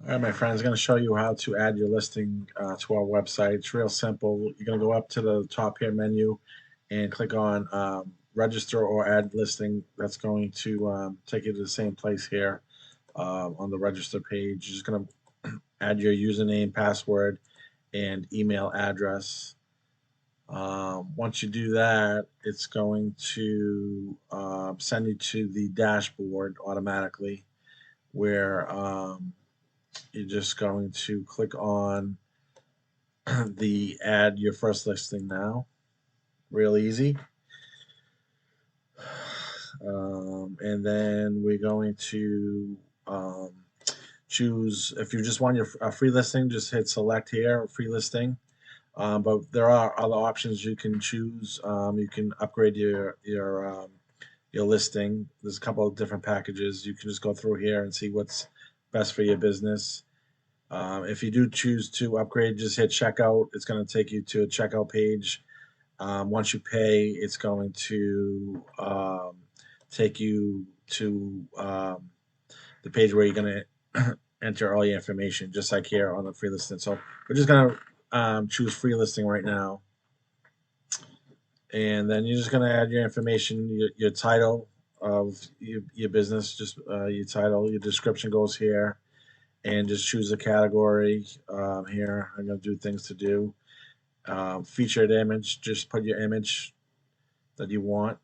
All right, my friends, I'm going to show you how to add your listing to our website. It's real simple. You're going to go up to the top here menu and click on register or add listing. That's going to take you to the same place here on the register page. You're just going to add your username, password, and email address. Once you do that, it's going to send you to the dashboard automatically where you're just going to click on the add your first listing now. Real easy. And then we're going to choose, if you just want your free listing, just hit select here, free listing. But there are other options you can choose. You can upgrade your listing. There's a couple of different packages. You can just go through here and see what's best for your business. If you do choose to upgrade, just hit checkout. It's going to take you to a checkout page. Once you pay, it's going to take you to the page where you're going to enter all your information, just like here on the free listing. So we're just going to choose free listing right now. And then you're just going to add your information, your title of your business, just your title, your description goes here, and just choose a category here. I'm going to do things to do. Featured image, just put your image that you want.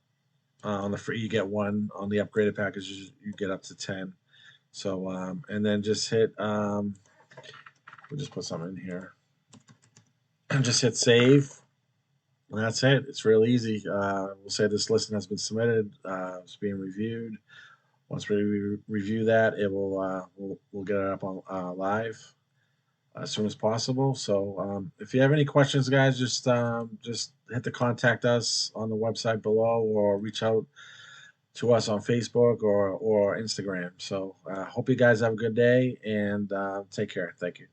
On the free, you get one. On the upgraded packages, you get up to 10. So, and then just hit, we'll just put something in here. And just hit save. And that's it. It's real easy. We'll say this listing has been submitted. It's being reviewed. Once we review that, it will we'll get it up on live as soon as possible. So if you have any questions, guys, just hit the contact us on the website below, or reach out to us on Facebook or Instagram. So hope you guys have a good day, and take care. Thank you.